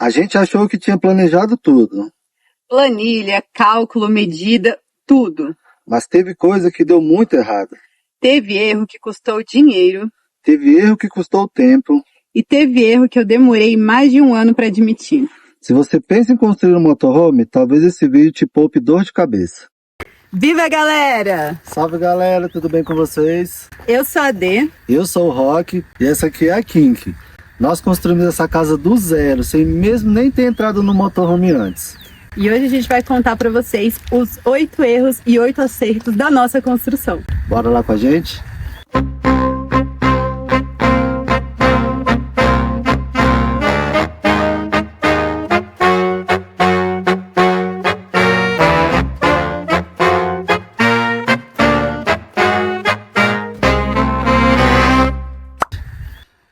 A gente achou que tinha planejado tudo, Planilha, cálculo, medida, tudo. mas teve coisa que deu muito errado. Teve erro que custou dinheiro Teve erro que custou tempo. e teve erro que eu demorei mais de um ano para admitir. Se você pensa em construir um motorhome, talvez esse vídeo te poupe dor de cabeça. Viva, galera! Salve galera, tudo bem com vocês? Eu sou a Dê. Eu sou o Rock e essa aqui é a Kink. Nós construímos essa casa do zero, sem mesmo nem ter entrado no motorhome antes. E hoje a gente vai contar para vocês os 8 erros e 8 acertos da nossa construção. Bora lá com a gente?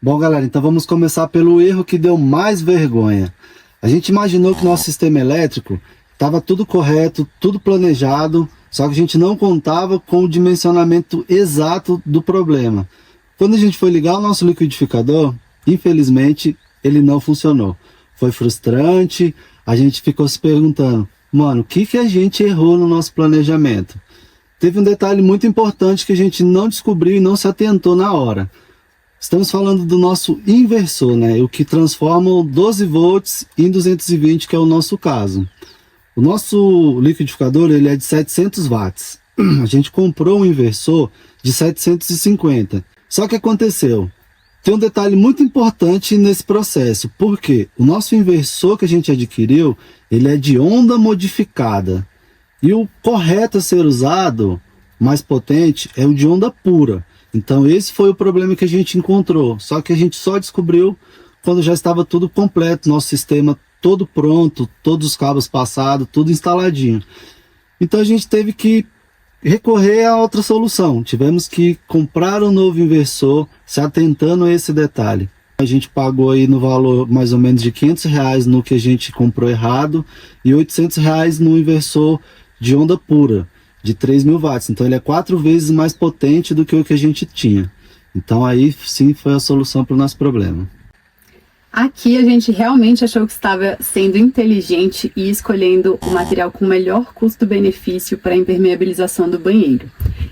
Bom, galera, então vamos começar pelo erro que deu mais vergonha. A gente imaginou que nosso sistema elétrico estava tudo correto, tudo planejado, só que a gente não contava com o dimensionamento exato do problema. Quando a gente foi ligar o nosso liquidificador, infelizmente ele não funcionou. Foi frustrante, a gente ficou se perguntando, mano, o que a gente errou no nosso planejamento? Teve um detalhe muito importante que a gente não descobriu e não se atentou na hora. Estamos falando do nosso inversor, né? O que transforma 12 volts em 220, que é o nosso caso. O nosso liquidificador ele é de 700 watts. A gente comprou um inversor de 750. Só que aconteceu. Tem um detalhe muito importante nesse processo. Porque o nosso inversor que a gente adquiriu, ele é de onda modificada. E o correto a ser usado, mais potente, é o de onda pura. Então esse foi o problema que a gente encontrou, só que a gente só descobriu quando já estava tudo completo, nosso sistema todo pronto, todos os cabos passados, tudo instaladinho. Então a gente teve que recorrer a outra solução, tivemos que comprar um novo inversor, se atentando a esse detalhe. A gente pagou aí no valor mais ou menos de R$500 no que a gente comprou errado e R$800 no inversor de onda pura, de 3.000 watts, então ele é 4 vezes mais potente do que o que a gente tinha. Então aí sim foi a solução para o nosso problema. Aqui a gente realmente achou que estava sendo inteligente e escolhendo o material com melhor custo-benefício para a impermeabilização do banheiro.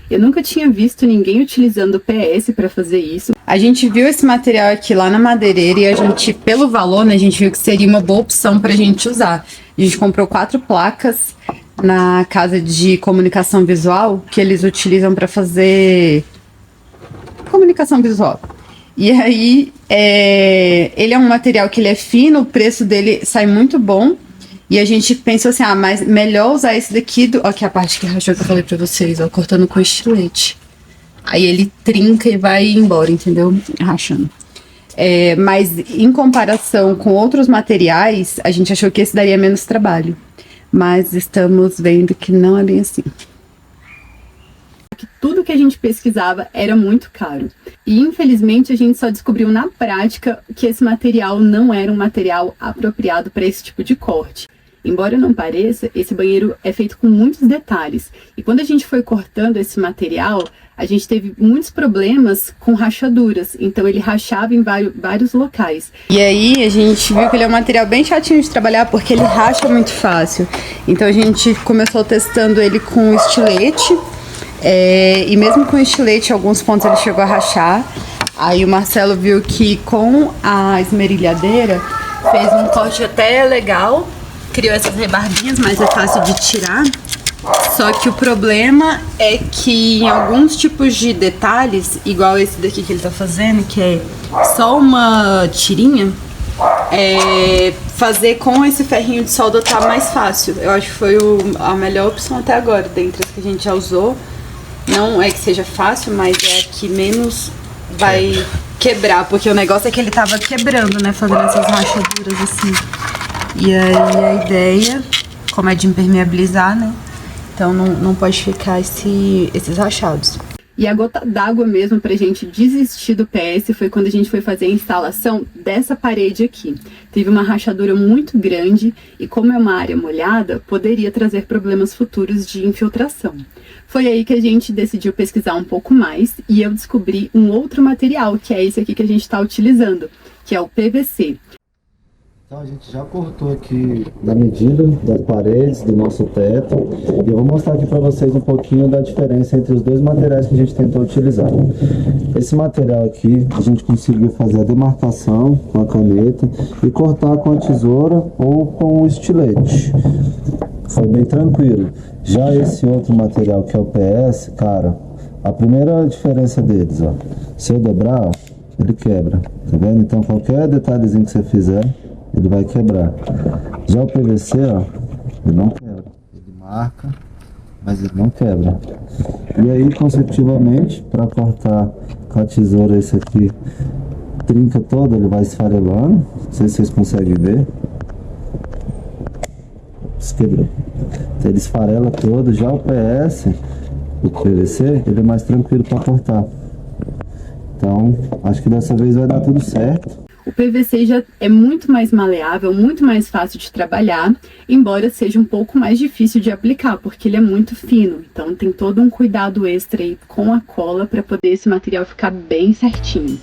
Eu nunca tinha visto ninguém utilizando PS para fazer isso. A gente viu esse material aqui lá na madeireira e a gente, pelo valor, né, a gente viu que seria uma boa opção para a gente usar. A gente comprou 4 placas na casa de comunicação visual que eles utilizam para fazer comunicação visual. E aí, ele é um material que ele é fino, o preço dele sai muito bom. E a gente pensou assim, mas melhor usar esse daqui Ó, que é a parte que rachou que eu falei pra vocês, ó, cortando com estilete. Aí ele trinca e vai embora, entendeu? Rachando. Mas em comparação com outros materiais, a gente achou que esse daria menos trabalho. Mas estamos vendo que não é bem assim. Tudo que a gente pesquisava era muito caro. E infelizmente a gente só descobriu na prática que esse material não era um material apropriado para esse tipo de corte. Embora não pareça, esse banheiro é feito com muitos detalhes. E quando a gente foi cortando esse material, a gente teve muitos problemas com rachaduras. Então ele rachava em vários locais. E aí a gente viu que ele é um material bem chatinho de trabalhar porque ele racha muito fácil. Então a gente começou testando ele com estilete. E mesmo com estilete, alguns pontos ele chegou a rachar. Aí o Marcelo viu que com a esmerilhadeira fez um corte até legal. Criou essas rebarbinhas, mas é fácil de tirar. Só que o problema é que em alguns tipos de detalhes, igual esse daqui que ele tá fazendo, que é só uma tirinha, fazer com esse ferrinho de solda tá mais fácil. Eu acho que foi a melhor opção até agora, dentre as que a gente já usou. Não é que seja fácil, mas é a que menos vai quebrar, porque o negócio é que ele tava quebrando, né, fazendo essas rachaduras assim. E aí a ideia, como é de impermeabilizar, né, então não pode ficar esses rachados. E a gota d'água mesmo pra gente desistir do PS foi quando a gente foi fazer a instalação dessa parede aqui. Teve uma rachadura muito grande e como é uma área molhada, poderia trazer problemas futuros de infiltração. Foi aí que a gente decidiu pesquisar um pouco mais e eu descobri um outro material, que é esse aqui que a gente está utilizando, que é o PVC. Então a gente já cortou aqui na medida das paredes, do nosso teto, e eu vou mostrar aqui para vocês um pouquinho da diferença entre os dois materiais que a gente tentou utilizar. Esse material aqui a gente conseguiu fazer a demarcação com a caneta e cortar com a tesoura ou com o estilete. Foi bem tranquilo. Já esse outro material que é o PS, cara, a primeira diferença deles, ó, se eu dobrar, ó, ele quebra, tá vendo? Então qualquer detalhezinho que você fizer, ele vai quebrar. Já o PVC, ó, ele não quebra. Ele marca, mas ele não quebra. E aí, consecutivamente, para cortar com a tesoura esse aqui, trinca todo, ele vai esfarelando. Não sei se vocês conseguem ver. Se quebrou. Então ele esfarela todo. Já o PS, o PVC, ele é mais tranquilo para cortar. Então, acho que dessa vez vai dar tudo certo. O PVC já é muito mais maleável, muito mais fácil de trabalhar, embora seja um pouco mais difícil de aplicar, porque ele é muito fino. Então tem todo um cuidado extra aí com a cola para poder esse material ficar bem certinho.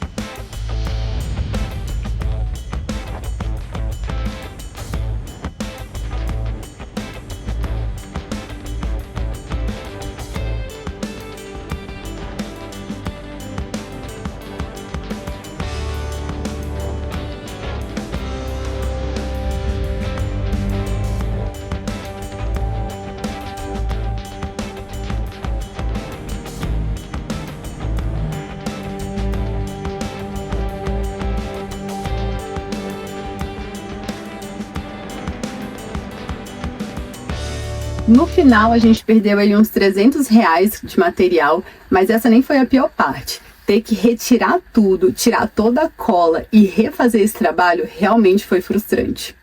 No final, a gente perdeu aí uns R$300 de material, mas essa nem foi a pior parte. Ter que retirar tudo, tirar toda a cola e refazer esse trabalho realmente foi frustrante.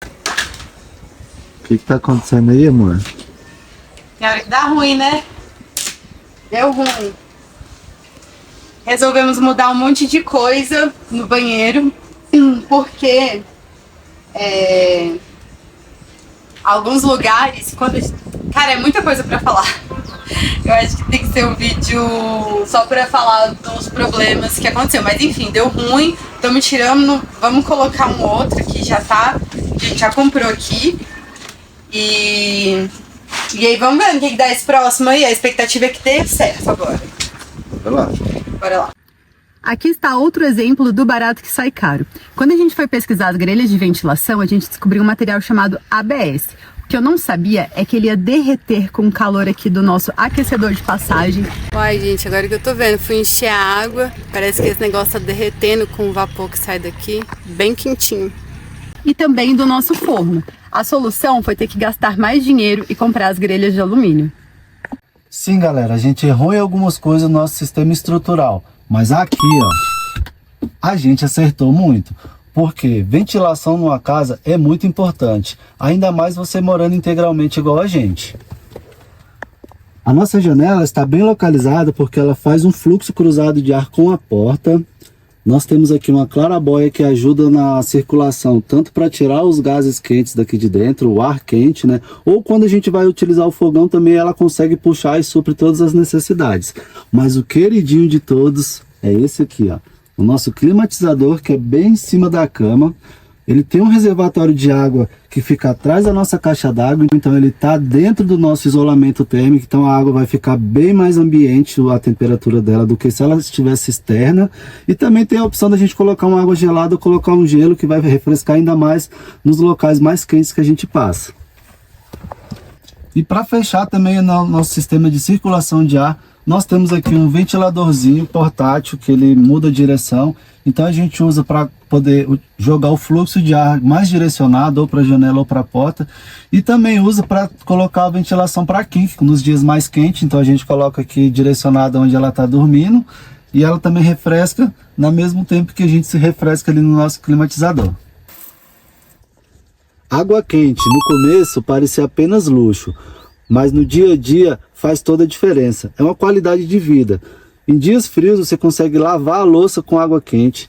O que tá acontecendo aí, amor? Tem hora que dá ruim, né? Deu ruim. Resolvemos mudar um monte de coisa no banheiro, porque alguns lugares, cara, é muita coisa pra falar. Eu acho que tem que ser um vídeo só pra falar dos problemas que aconteceu. Mas enfim, deu ruim, estamos tirando, vamos colocar um outro que já tá, a gente já comprou aqui. E aí vamos ver o que dá esse próximo aí. A expectativa é que dê certo agora. Bora lá. Bora lá. Aqui está outro exemplo do barato que sai caro. Quando a gente foi pesquisar as grelhas de ventilação, a gente descobriu um material chamado ABS. O que eu não sabia é que ele ia derreter com o calor aqui do nosso aquecedor de passagem. Uai, gente, agora que eu tô vendo, fui encher a água, parece que esse negócio tá derretendo com o vapor que sai daqui, bem quentinho. E também do nosso forno. A solução foi ter que gastar mais dinheiro e comprar as grelhas de alumínio. Sim, galera, a gente errou em algumas coisas no nosso sistema estrutural. Mas aqui, ó, a gente acertou muito, porque ventilação numa casa é muito importante, ainda mais você morando integralmente igual a gente. A nossa janela está bem localizada porque ela faz um fluxo cruzado de ar com a porta. Nós temos aqui uma clarabóia que ajuda na circulação, tanto para tirar os gases quentes daqui de dentro, o ar quente, né? Ou quando a gente vai utilizar o fogão também ela consegue puxar e supre todas as necessidades. Mas o queridinho de todos é esse aqui, ó. O nosso climatizador, que é bem em cima da cama. Ele tem um reservatório de água que fica atrás da nossa caixa d'água, então ele está dentro do nosso isolamento térmico, então a água vai ficar bem mais ambiente a temperatura dela do que se ela estivesse externa. E também tem a opção da gente colocar uma água gelada ou colocar um gelo que vai refrescar ainda mais nos locais mais quentes que a gente passa. E para fechar também o nosso sistema de circulação de ar, nós temos aqui um ventiladorzinho portátil que ele muda a direção. Então a gente usa para poder jogar o fluxo de ar mais direcionado ou para a janela ou para a porta. E também usa para colocar a ventilação para aqui, nos dias mais quentes. Então a gente coloca aqui direcionado onde ela está dormindo. E ela também refresca no mesmo tempo que a gente se refresca ali no nosso climatizador. Água quente no começo parecia apenas luxo, mas no dia a dia faz toda a diferença. É uma qualidade de vida. Em dias frios você consegue lavar a louça com água quente.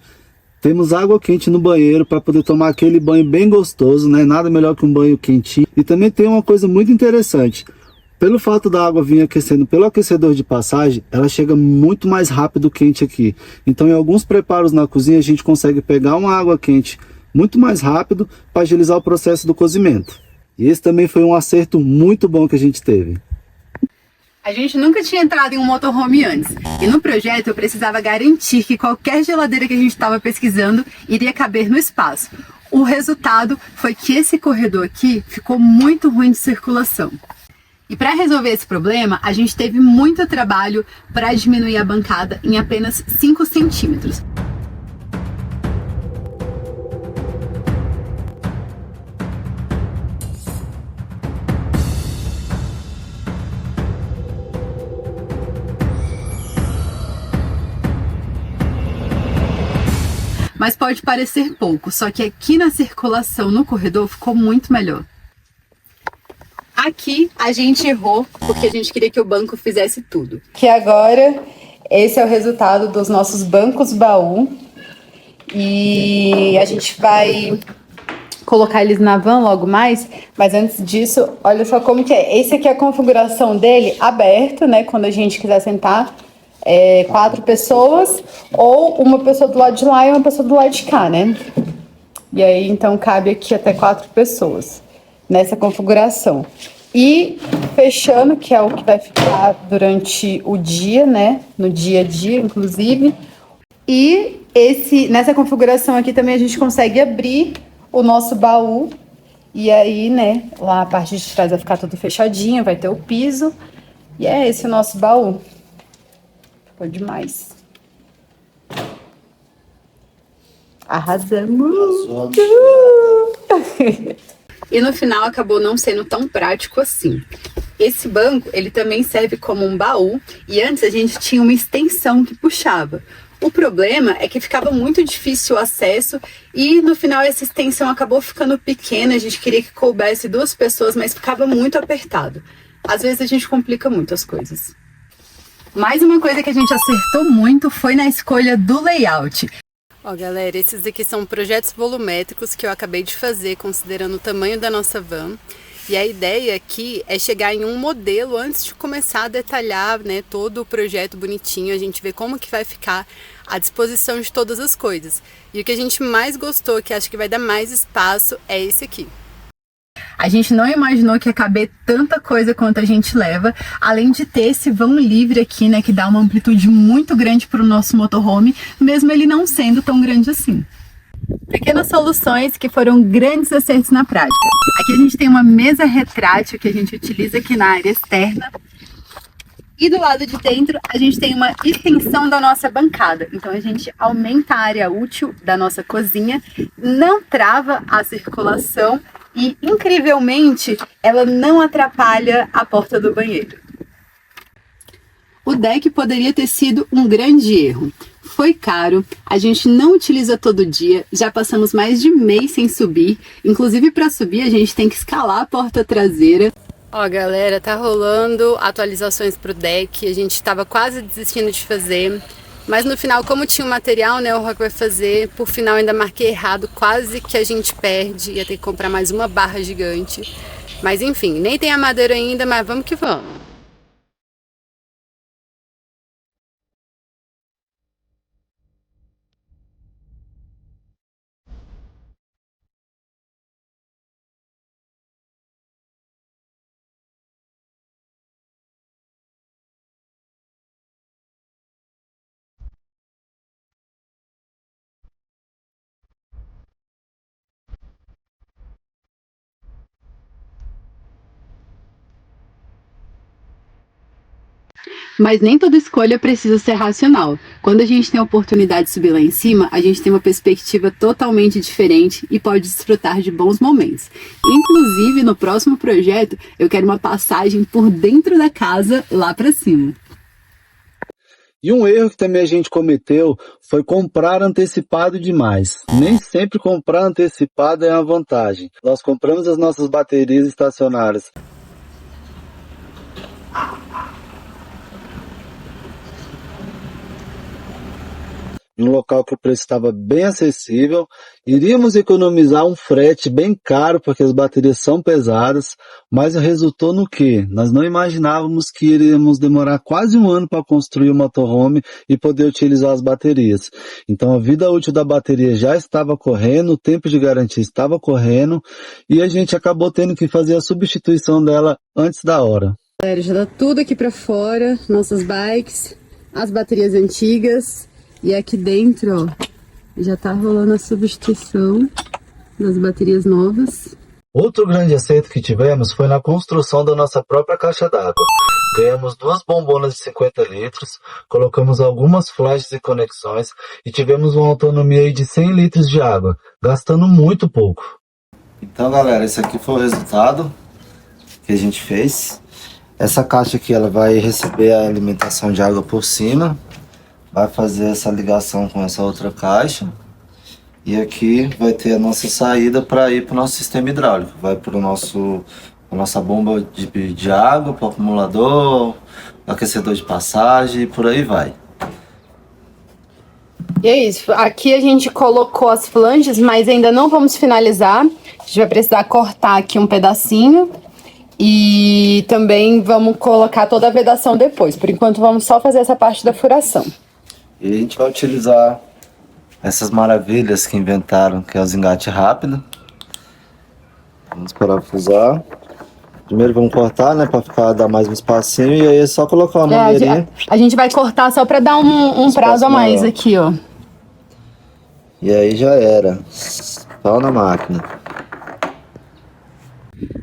Temos água quente no banheiro para poder tomar aquele banho bem gostoso, né? Nada melhor que um banho quentinho. E também tem uma coisa muito interessante. O pelo fato da água vir aquecendo pelo aquecedor de passagem, ela chega muito mais rápido quente aqui. Então, em alguns preparos na cozinha, a gente consegue pegar uma água quente muito mais rápido para agilizar o processo do cozimento. E esse também foi um acerto muito bom que a gente teve. A gente nunca tinha entrado em um motorhome antes, e no projeto eu precisava garantir que qualquer geladeira que a gente estava pesquisando iria caber no espaço. O resultado foi que esse corredor aqui ficou muito ruim de circulação. E para resolver esse problema, a gente teve muito trabalho para diminuir a bancada em apenas 5 centímetros. Mas pode parecer pouco, só que aqui na circulação no corredor ficou muito melhor. Aqui a gente errou porque a gente queria que o banco fizesse tudo. Que agora esse é o resultado dos nossos bancos baú. E a gente vai colocar eles na van logo mais, mas antes disso, olha só como que é. Esse aqui é a configuração dele aberto, né? Quando a gente quiser sentar 4 pessoas, ou uma pessoa do lado de lá e uma pessoa do lado de cá, né? E aí, então, cabe aqui até 4 pessoas nessa configuração. E fechando, que é o que vai ficar durante o dia, né? No dia a dia, inclusive. E nessa configuração aqui também a gente consegue abrir o nosso baú. E aí, né, lá a parte de trás vai ficar tudo fechadinho, vai ter o piso. E é esse o nosso baú. Ficou demais. Arrasamos! E no final acabou não sendo tão prático assim. Esse banco, ele também serve como um baú, e antes a gente tinha uma extensão que puxava. O problema é que ficava muito difícil o acesso e no final essa extensão acabou ficando pequena, a gente queria que coubesse 2 pessoas, mas ficava muito apertado. Às vezes a gente complica muito as coisas. Mais uma coisa que a gente acertou muito foi na escolha do layout. Ó, galera, esses aqui são projetos volumétricos que eu acabei de fazer considerando o tamanho da nossa van. E a ideia aqui é chegar em um modelo antes de começar a detalhar, né, todo o projeto bonitinho, a gente vê como que vai ficar a disposição de todas as coisas. E o que a gente mais gostou, que acho que vai dar mais espaço, é esse aqui. A gente não imaginou que ia caber tanta coisa quanto a gente leva, além de ter esse vão livre aqui, né, que dá uma amplitude muito grande para o nosso motorhome, mesmo ele não sendo tão grande assim. Pequenas soluções que foram grandes acertos na prática. Aqui a gente tem uma mesa retrátil que a gente utiliza aqui na área externa. E do lado de dentro a gente tem uma extensão da nossa bancada. Então a gente aumenta a área útil da nossa cozinha, não trava a circulação e, incrivelmente, ela não atrapalha a porta do banheiro. O deck poderia ter sido um grande erro. Foi caro, a gente não utiliza todo dia, já passamos mais de mês sem subir. Inclusive, para subir, a gente tem que escalar a porta traseira. Ó, galera, tá rolando atualizações pro deck, a gente tava quase desistindo de fazer. Mas no final, como tinha o material, né, o Rock vai fazer, por final ainda marquei errado, quase que a gente perde, ia ter que comprar mais uma barra gigante. Mas enfim, nem tem a madeira ainda, mas vamos que vamos. Mas nem toda escolha precisa ser racional. Quando a gente tem a oportunidade de subir lá em cima, a gente tem uma perspectiva totalmente diferente e pode desfrutar de bons momentos. Inclusive, no próximo projeto, eu quero uma passagem por dentro da casa lá para cima. E um erro que também a gente cometeu foi comprar antecipado demais. Nem sempre comprar antecipado é uma vantagem. Nós compramos as nossas baterias estacionárias em um local que o preço estava bem acessível. Iríamos economizar um frete bem caro, porque as baterias são pesadas, mas resultou no quê? Nós não imaginávamos que iríamos demorar quase um ano para construir o motorhome e poder utilizar as baterias. Então a vida útil da bateria já estava correndo, o tempo de garantia estava correndo, e a gente acabou tendo que fazer a substituição dela antes da hora. Galera, já tá tudo aqui pra fora, nossas bikes, as baterias antigas, e aqui dentro, ó, já tá rolando a substituição das baterias novas. Outro grande acerto que tivemos foi na construção da nossa própria caixa d'água. Ganhamos 2 bombonas de 50 litros, colocamos algumas flashes e conexões e tivemos uma autonomia aí de 100 litros de água, gastando muito pouco. Então galera, esse aqui foi o resultado que a gente fez. Essa caixa aqui ela vai receber a alimentação de água por cima, vai fazer essa ligação com essa outra caixa. E aqui vai ter a nossa saída para ir para o nosso sistema hidráulico. Vai para a nossa bomba de água, para o acumulador, aquecedor de passagem e por aí vai. E é isso. Aqui a gente colocou as flanges, mas ainda não vamos finalizar. A gente vai precisar cortar aqui um pedacinho. E também vamos colocar toda a vedação depois. Por enquanto vamos só fazer essa parte da furação. E a gente vai utilizar essas maravilhas que inventaram, que é os engate rápido. Vamos parafusar. Primeiro vamos cortar, né, para dar mais um espacinho, e aí é só colocar uma maneirinha. A gente vai cortar só para dar um prazo a mais maior aqui, ó. E aí já era. Pau na máquina.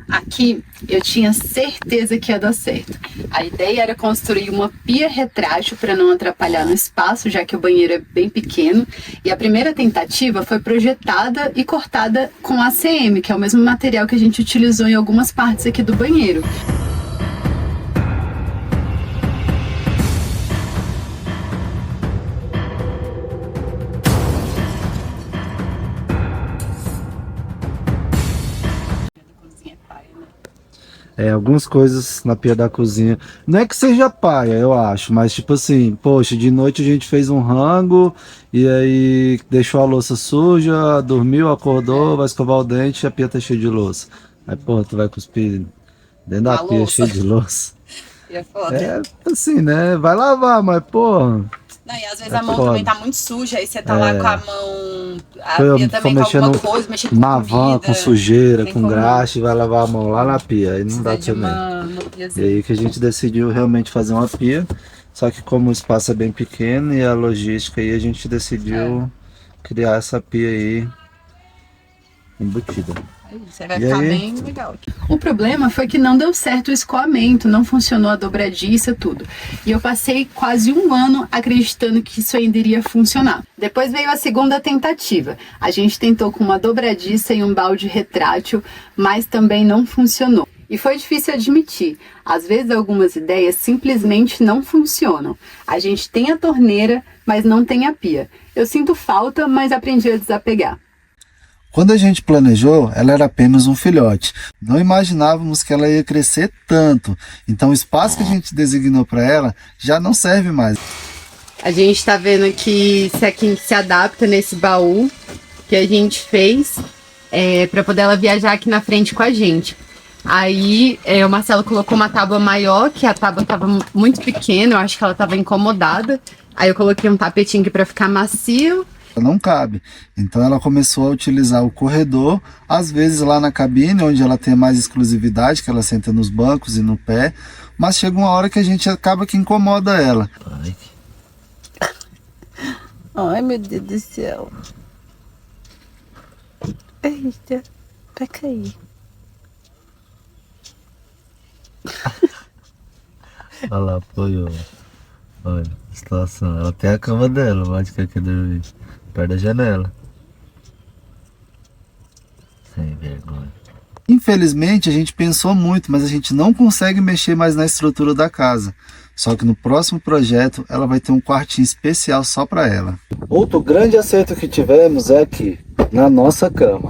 Aqui eu tinha certeza que ia dar certo. A ideia era construir uma pia retrátil para não atrapalhar no espaço, já que o banheiro é bem pequeno. E a primeira tentativa foi projetada e cortada com ACM, que é o mesmo material que a gente utilizou em algumas partes aqui do banheiro. Algumas coisas na pia da cozinha. Não é que seja paia, eu acho, mas tipo assim, poxa, de noite a gente fez um rango e aí deixou a louça suja, dormiu, acordou, vai escovar o dente e a pia tá cheia de louça. Aí, porra, tu vai cuspir dentro da pia cheia de louça. É assim, né? Vai lavar, mas porra. Não, e às vezes a mão também tá muito suja, aí você tá lá com a mão, a pia também com alguma coisa, mexendo com comida, com sujeira, com graxa, e vai lavar a mão lá na pia, aí não dá também. E aí que a gente decidiu realmente fazer uma pia, só que como o espaço é bem pequeno e a logística aí, a gente decidiu criar essa pia aí embutida. Você vai ficar bem legal. O problema foi que não deu certo o escoamento, não funcionou a dobradiça, tudo. E eu passei quase um ano acreditando que isso ainda iria funcionar. Depois veio a segunda tentativa. A gente tentou com uma dobradiça e um balde retrátil, mas também não funcionou. E foi difícil admitir. Às vezes algumas ideias simplesmente não funcionam. A gente tem a torneira, mas não tem a pia. Eu sinto falta, mas aprendi a desapegar. Quando a gente planejou, ela era apenas um filhote. Não imaginávamos que ela ia crescer tanto. Então o espaço que a gente designou para ela já não serve mais. A gente está vendo aqui se aqui se adapta nesse baú que a gente fez para poder ela viajar aqui na frente com a gente. Aí o Marcelo colocou uma tábua maior, que a tábua estava muito pequena, eu acho que ela estava incomodada. Aí eu coloquei um tapetinho aqui para ficar macio. Não cabe, então ela começou a utilizar o corredor, às vezes lá na cabine, onde ela tem mais exclusividade, que ela senta nos bancos e no pé, mas chega uma hora que a gente acaba que incomoda ela. Ai, meu Deus do céu. Eita, vai cair. Olha lá, apoiou. Olha a situação, ela tem a cama dela, onde quer que dormir? Perto da janela. Sem vergonha. Infelizmente a gente pensou muito, mas a gente não consegue mexer mais na estrutura da casa. Só que no próximo projeto ela vai ter um quartinho especial só para ela. Outro grande acerto que tivemos é aqui, na nossa cama.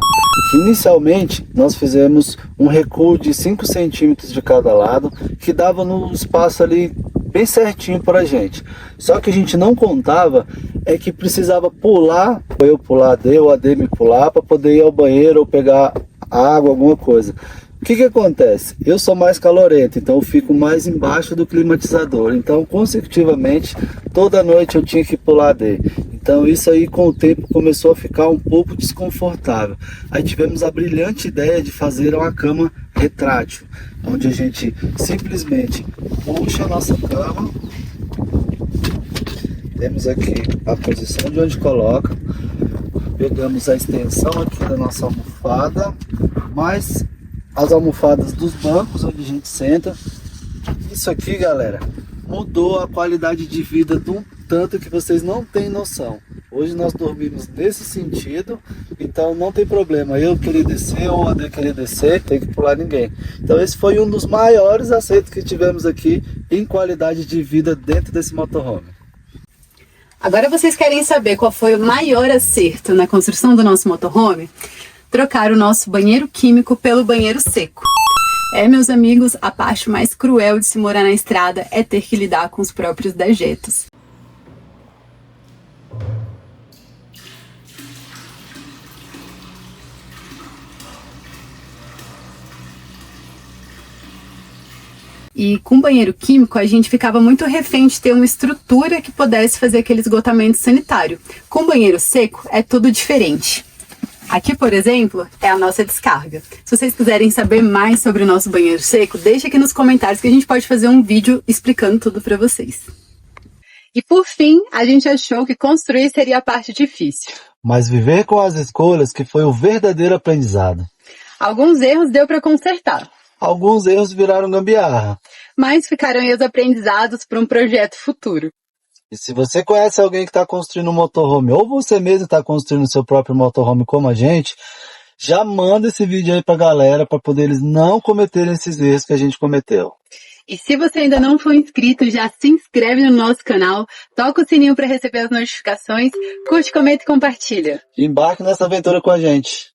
Que inicialmente nós fizemos um recuo de 5 centímetros de cada lado, que dava no espaço ali bem certinho pra gente. Só que a gente não contava é que precisava pular, eu pular a D ou a D me pular para poder ir ao banheiro ou pegar água, alguma coisa. O que acontece? Eu sou mais calorento, então eu fico mais embaixo do climatizador. Então, consecutivamente, toda noite eu tinha que pular a D. Então, isso aí com o tempo começou a ficar um pouco desconfortável. Aí tivemos a brilhante ideia de fazer uma cama retrátil, onde a gente simplesmente puxa a nossa cama. Temos aqui a posição de onde coloca. Pegamos a extensão aqui da nossa almofada, mais as almofadas dos bancos onde a gente senta. Isso aqui, galera, mudou a qualidade de vida de um tanto que vocês não têm noção. Hoje nós dormimos nesse sentido, então não tem problema eu querer descer ou a D querer descer, tem que pular ninguém. Então esse foi um dos maiores acertos que tivemos aqui em qualidade de vida dentro desse motorhome. Agora vocês querem saber qual foi o maior acerto na construção do nosso motorhome? Trocar o nosso banheiro químico pelo banheiro seco. Meus amigos, a parte mais cruel de se morar na estrada é ter que lidar com os próprios dejetos. E com banheiro químico, a gente ficava muito refém de ter uma estrutura que pudesse fazer aquele esgotamento sanitário. Com banheiro seco, é tudo diferente. Aqui, por exemplo, é a nossa descarga. Se vocês quiserem saber mais sobre o nosso banheiro seco, deixa aqui nos comentários que a gente pode fazer um vídeo explicando tudo para vocês. E por fim, a gente achou que construir seria a parte difícil. Mas viver com as escolhas que foi o verdadeiro aprendizado. Alguns erros deu para consertar. Alguns erros viraram gambiarra. Mas ficaram aí os aprendizados para um projeto futuro. E se você conhece alguém que está construindo um motorhome, ou você mesmo está construindo o seu próprio motorhome como a gente, já manda esse vídeo aí pra galera, para poder eles não cometerem esses erros que a gente cometeu. E se você ainda não for inscrito, já se inscreve no nosso canal, toca o sininho para receber as notificações, curte, comenta e compartilha. Embarque nessa aventura com a gente.